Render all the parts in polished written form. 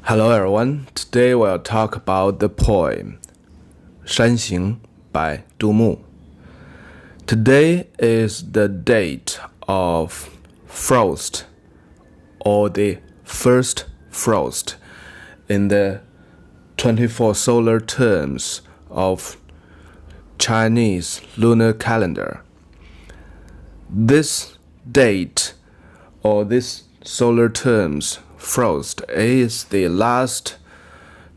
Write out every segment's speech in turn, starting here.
Hello everyone, today we'll talk about the poem Shaanxi by Du. Today is the date of frost or the first frost in the 24 solar terms of Chinese lunar calendar. This date or this solar terms frost is the last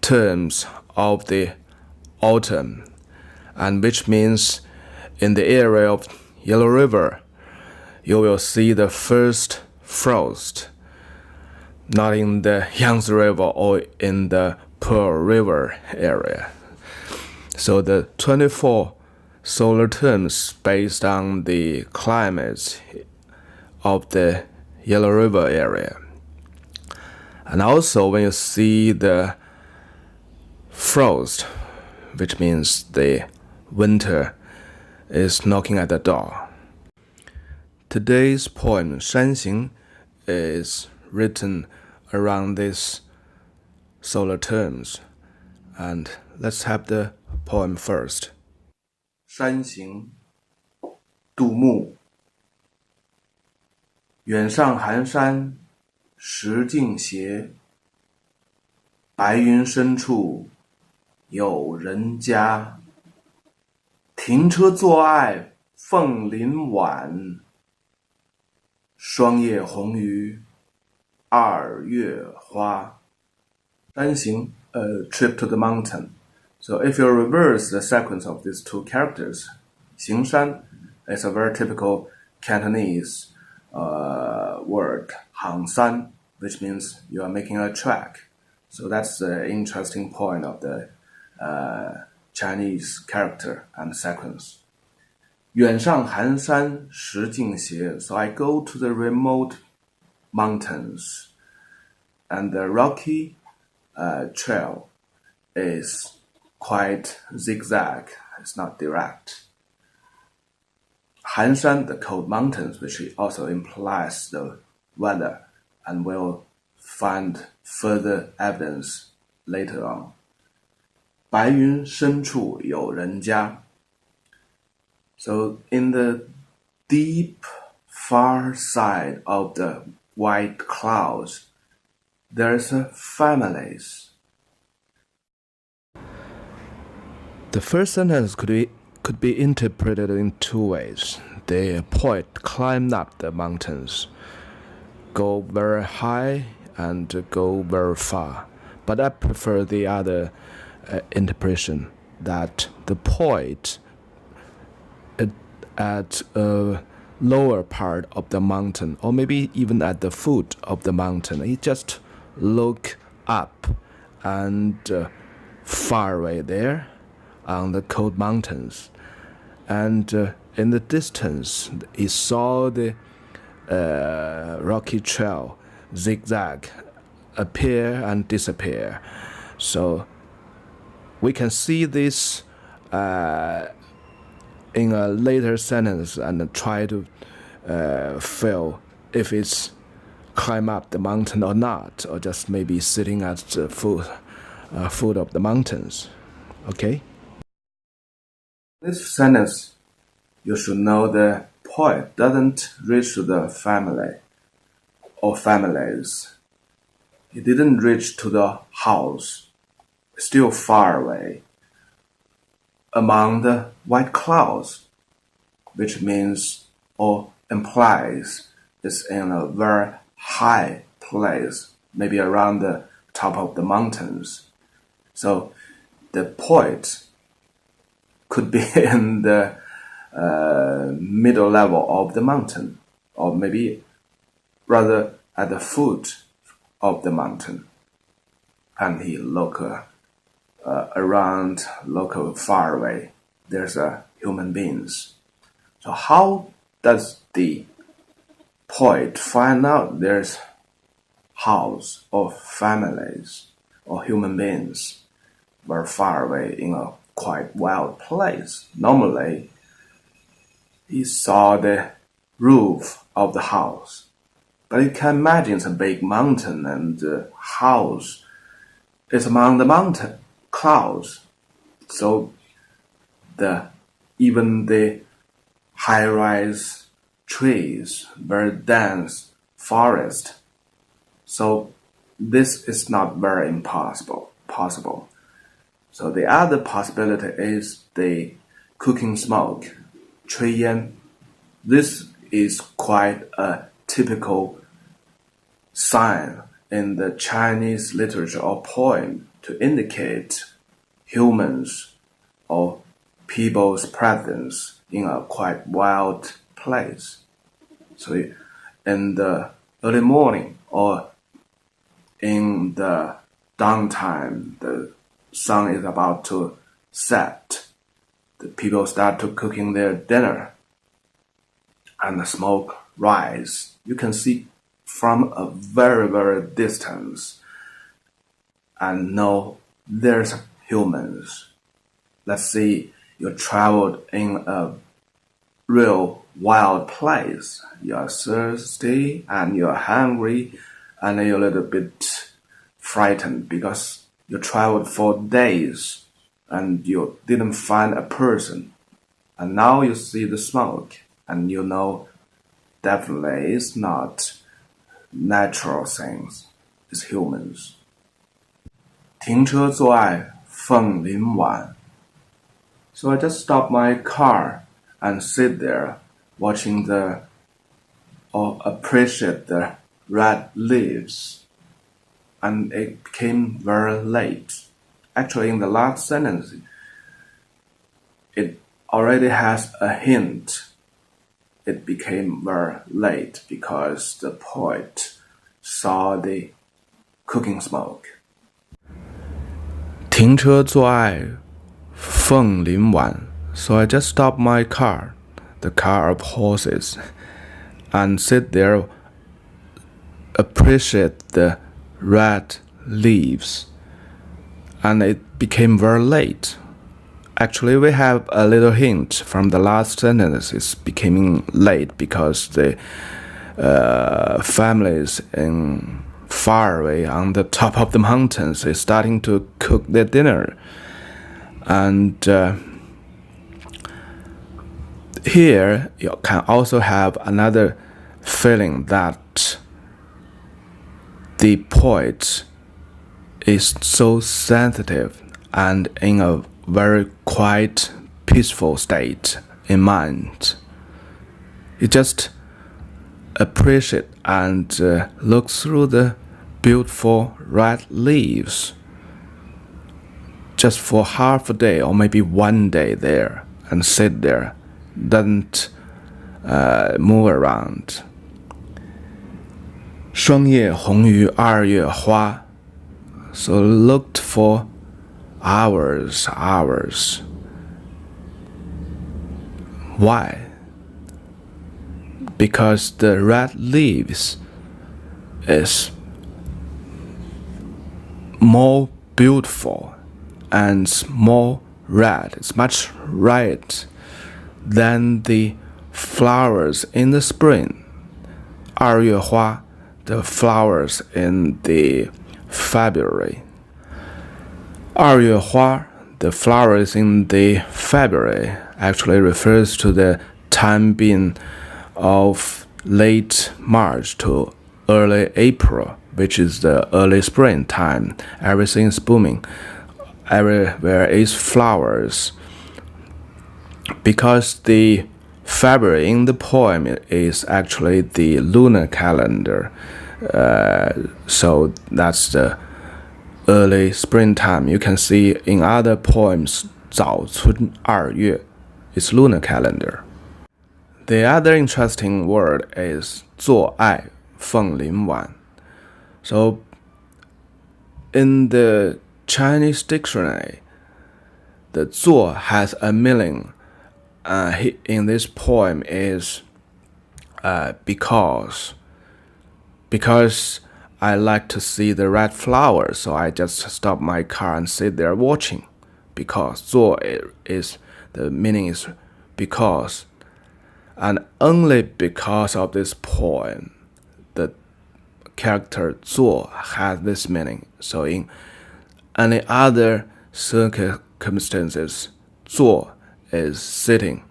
terms of the autumn, and which means in the area of Yellow River you will see the first frost, not in the Yangtze River or in the Pearl River area. So the 24 solar terms based on the climates of the Yellow River area. And also when you see the frost, which means the winter is knocking at the door. Today's poem, Shaanxi, is written around these solar terms. And let's have the poem first. 山行，杜牧。远上寒山石径斜，白云深处有人家。停车坐爱枫林晚，霜叶红于二月花。山行 a trip to the mountain. So if you reverse the sequence of these two characters, 行山 is a very typical Cantonese word, 行山, which means you are making a track. So that's the interesting point of the Chinese character and sequence. 远上寒山石径斜. So I go to the remote mountains, and the rocky trail is quite zigzag. It's not direct. 寒山, the cold mountains, which also implies the weather, and we'll find further evidence later on. 白云深处有人家. So in the deep, far side of the white clouds, there's a families. The first sentence could be interpreted in two ways. The poet climbed up the mountains, go very high and go very far. But I prefer the other interpretation, that the poet at a lower part of the mountain, or maybe even at the foot of the mountain, he just look up and far away there on the cold mountains, and in the distance he saw the rocky trail zigzag appear and disappear. So we can see this in a later sentence and try to feel if it's climb up the mountain or not, or just maybe sitting at the foot of the mountains. Okay? This sentence, you should know the poet doesn't reach to the family or families. He didn't reach to the house, still far away, among the white clouds, which means or implies it's in a very high place, maybe around the top of the mountains. So the poet could be in the middle level of the mountain, or maybe rather at the foot of the mountain, and he look around, look far away. There's human beings. So how does the poet find out there's house or families or human beings very far away in a quite wild place? Normally, he saw the roof of the house, but you can imagine it's a big mountain and house is among the mountain clouds. So even the high-rise trees, very dense forest. So this is not very possible. So the other possibility is the cooking smoke, 炊烟. This is quite a typical sign in the Chinese literature or poem to indicate humans or people's presence in a quite wild place. So in the early morning or in the downtime, the sun is about to set. The people start to cooking their dinner and the smoke rise. You can see from a very, very distance and know there's humans. Let's say you traveled in a real wild place. You're thirsty and you're hungry and you're a little bit frightened because you traveled for days and you didn't find a person. And now you see the smoke and you know definitely it's not natural things, it's humans. 停车坐爱枫林晚. So I just stop my car and sit there watching or appreciate the red leaves. And it became very late. Actually, in the last sentence, it already has a hint. It became very late because the poet saw the cooking smoke. 停车坐爱枫林晚. So I just stopped my car, the car of horses, and sit there, appreciate the red leaves. And it became very late. Actually, we have a little hint from the last sentence. It's becoming late because the families in far away on the top of the mountains is starting to cook their dinner. And here you can also have another feeling that the poet is so sensitive and in a very quiet, peaceful state in mind. He just appreciates and looks through the beautiful red leaves just for half a day or maybe one day there and sit there, doesn't move around. 霜叶红于二月花. So looked for hours. Why? Because the red leaves is more beautiful and more red. It's much red than the flowers in the spring. 二月花, the flowers in the February. 二月花, the flowers in the February, actually refers to the time being of late March to early April, which is the early spring time. Everything is booming. Everywhere is flowers. Because the February in the poem is actually the lunar calendar. So that's the early springtime. You can see in other poems, 早春二月 is lunar calendar. The other interesting word is 坐爱枫林晚. So in the Chinese dictionary, the 坐 has a meaning in this poem is because I like to see the red flowers, so I just stop my car and sit there watching. Because 坐 is the meaning is because, and only because of this poem, the character 坐 has this meaning. So in any other circumstances, 坐 is sitting,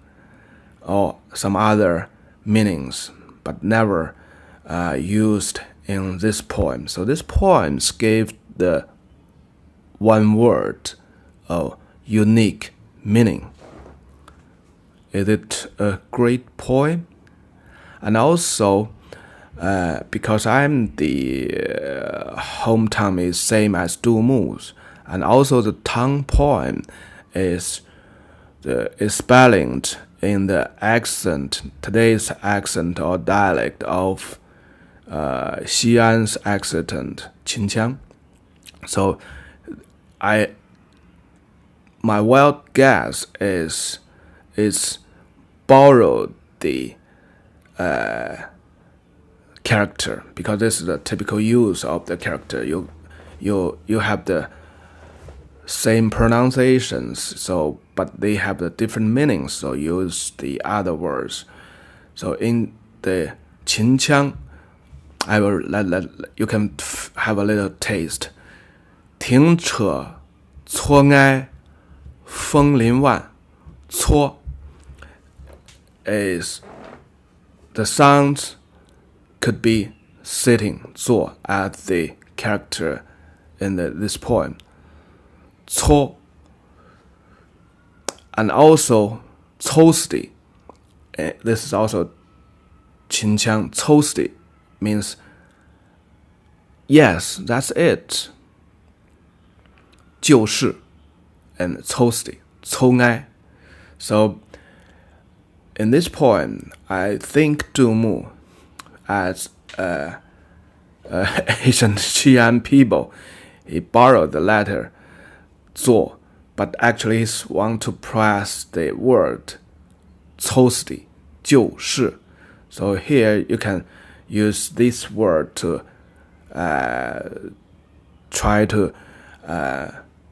or some other meanings, but never used in this poem. So this poem gave the one word a unique meaning. Is it a great poem? And also, because I'm the hometown is same as Du Mu's, and also the Tang poem is spelling in the accent, today's accent or dialect of Xi'an's accent, Qinqiang. So my wild guess is it's borrowed the character, because this is the typical use of the character. You have the same pronunciations, so but they have the different meanings, so use the other words. So in the Qinqiang, I will let you can have a little taste. 停车错爱枫林晚，错 is the sound could be sitting, 坐 at the character in this poem. 错 and also 抽死 this is also Qinqiang. 抽死 means yes, that's it. 就是 and 抽死 抽爱. So in this poem, I think Du Mu, as Asian Xi'an people, he borrowed the letter 做, but actually he want to press the word 抽死 就是. So here you can use this word to try to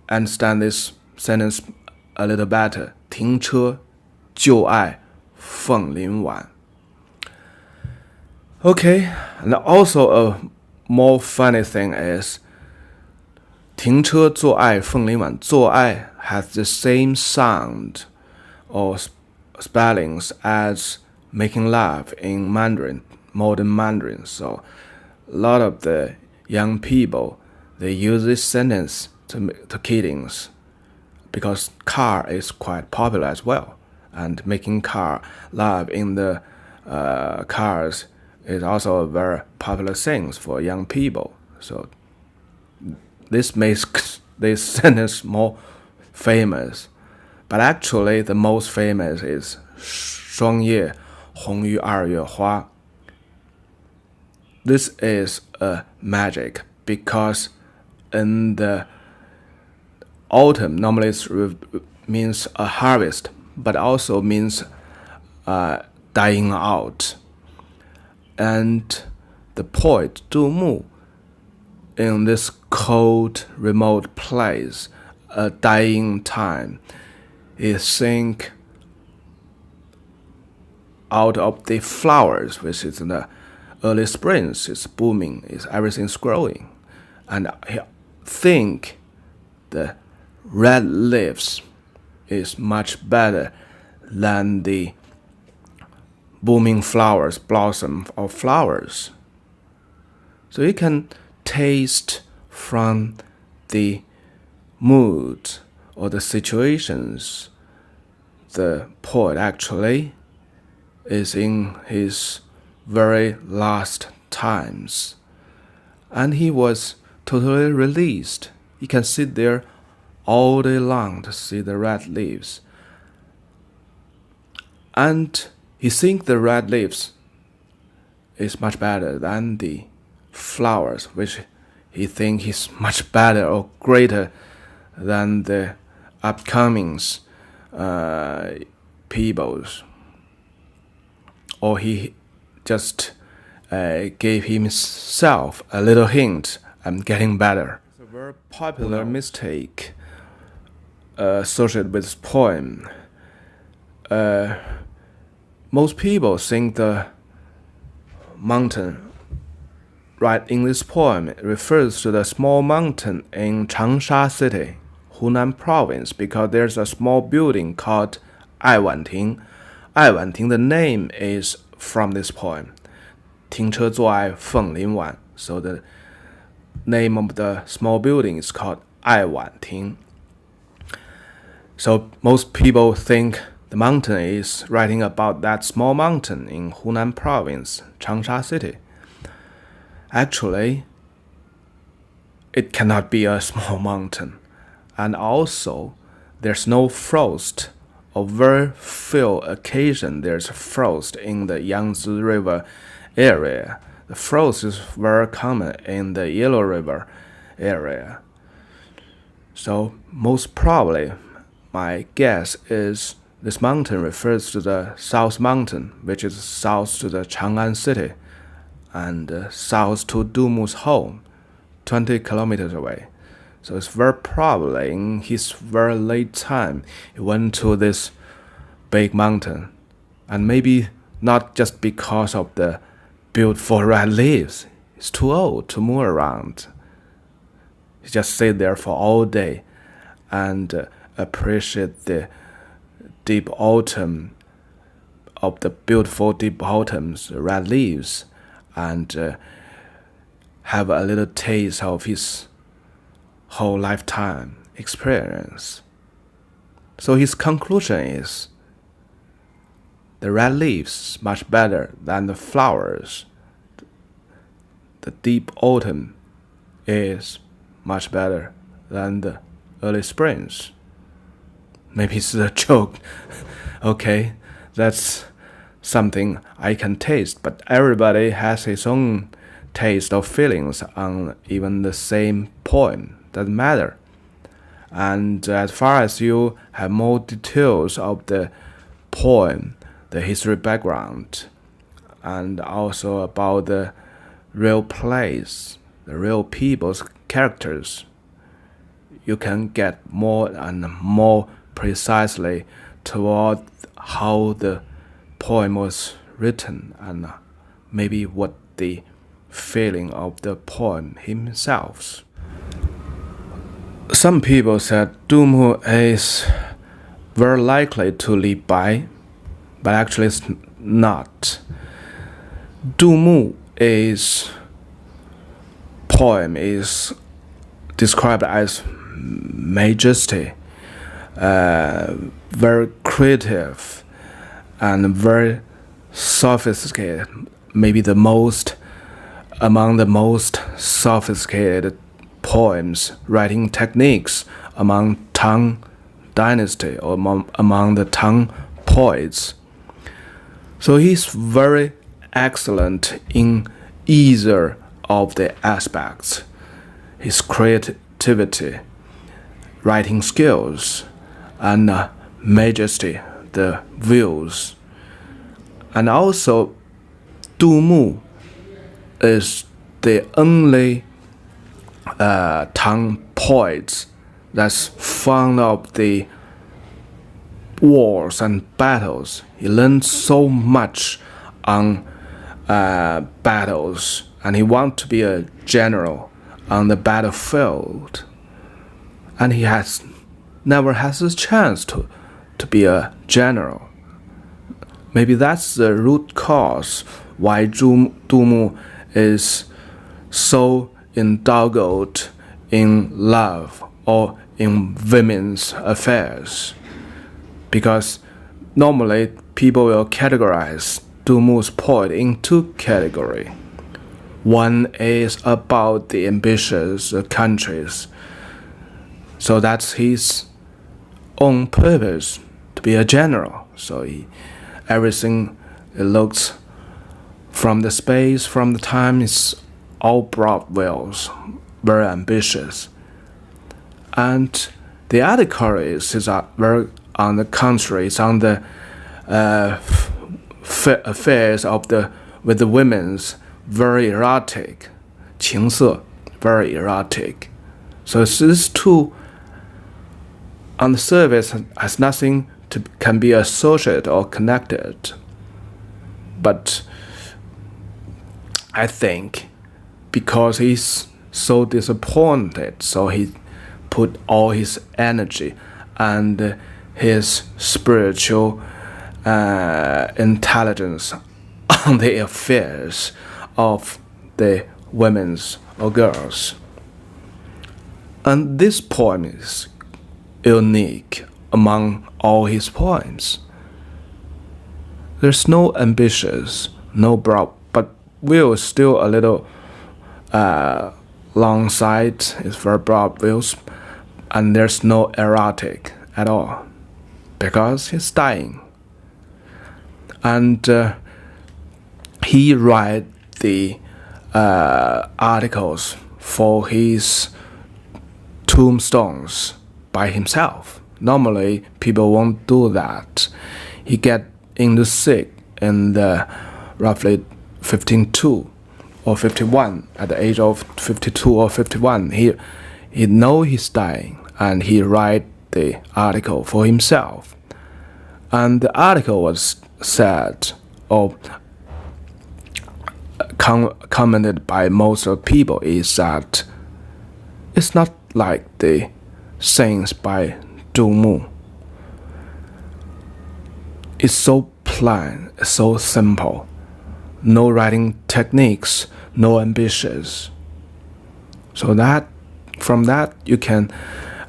understand this sentence a little better. 停车就爱枫林晚. Okay, and also a more funny thing is 停车坐爱枫林晚. 坐爱 has the same sound or spellings as making love in Mandarin, modern Mandarin. So a lot of the young people, they use this sentence to kiddings, because car is quite popular as well, and making car love in the cars is also a very popular thing for young people. So this makes this sentence more famous. But actually the most famous is 霜叶红于二月花. This is a magic, because in the autumn normally it means a harvest, but also means dying out. And the poet Du Mu, in this cold, remote place, a dying time, he think out of the flowers, which is in the early springs, it's booming, everything's growing, and he think the red leaves is much better than the booming flowers, blossom of flowers. So you can taste from the mood or the situations the poet actually is in his very last times. And he was totally released. He can sit there all day long to see the red leaves. And he thinks the red leaves is much better than the flowers, which he thinks is much better or greater than the upcoming peoples. Or he just gave himself a little hint, I'm getting better. It's a very popular mistake associated with this poem. Most people think the mountain right in this poem, it refers to the small mountain in Changsha City, Hunan Province, because there's a small building called Aiwanting. Aiwanting, the name is from this poem. 停车坐爱枫林晚. So the name of the small building is called Aiwanting. So most people think the mountain is writing about that small mountain in Hunan Province, Changsha City. Actually, it cannot be a small mountain. And also, there's no frost, or very few occasions there's frost in the Yangtze River area. The frost is very common in the Yellow River area. So most probably, my guess is this mountain refers to the South Mountain, which is south to the Chang'an city, and south to Dumu's home, 20 kilometers away. So it's very probably in his very late time, he went to this big mountain. And maybe not just because of the beautiful red leaves. He's too old to move around. He just sit there for all day and appreciate the deep autumn of the beautiful deep autumn's red leaves and have a little taste of his whole lifetime experience. So his conclusion is the red leaves much better than the flowers. The deep autumn is much better than the early springs. Maybe it's a joke. Okay, that's something I can taste, but everybody has his own taste or feelings on even the same poem. Doesn't matter. And as far as you have more details of the poem, the history background, and also about the real place, the real people's characters, you can get more and more precisely toward how the poem was written and maybe what the feeling of the poem himself. Some people said Dumu is very likely to live by, but actually it's not. Dumu is poem is described as majesty, very creative and very sophisticated, maybe among the most sophisticated poems writing techniques among Tang dynasty or among the Tang poets. So he's very excellent in either of the aspects: his creativity, writing skills, and majesty, the views. And also, Dumu is the only Tang poet that's fond of the wars and battles. He learned so much on battles, and he wants to be a general on the battlefield. And he never has a chance to be a general. Maybe that's the root cause why Dumu is so indulged in love or in women's affairs. Because normally people will categorize Dumu's poet in two categories. One is about the ambitious countries. So that's his own purpose, to be a general. So everything it looks from the space, from the time, is all broad wheels, very ambitious. And the other chorus is very on the contrary, it's on the affairs with the women's very erotic, 情色, very erotic. So these two on the surface has nothing can be associated or connected. But I think because he's so disappointed, so he put all his energy and his spiritual intelligence on the affairs of the women's or girls. And this poem is unique among all his poems. There's no ambitious, no broad, but will still a little long side, it's very broad views, and there's no erotic at all, because he's dying. And he write the articles for his tombstones by himself. Normally, people won't do that. He get into sick in the roughly 52 or 51. At the age of 52 or 51, he know he's dying, and he write the article for himself. And the article was said or commented by most of the people is that it's not like the sayings by Zhu Mu. It's so plain, it's so simple. No writing techniques, no ambitions. So that from that you can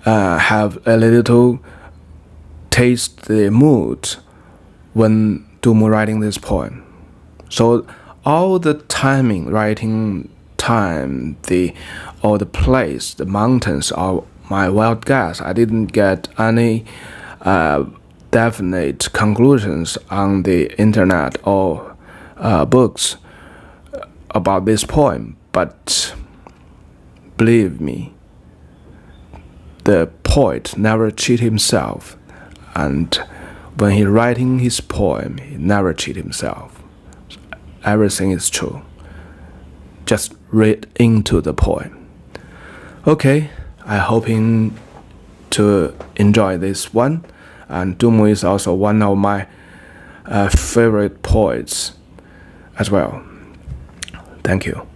have a little taste the mood when Zhu Mu writing this poem. So all the timing, writing time, the place, the mountains are my wild guess. I didn't get any definite conclusions on the internet or books about this poem, but believe me, the poet never cheat himself, and when he writing his poem, he never cheat himself. Everything is true. Just read into the poem. Okay, I hoping to enjoy this one. And Zhu Mu is also one of my favorite poets as well. Thank you.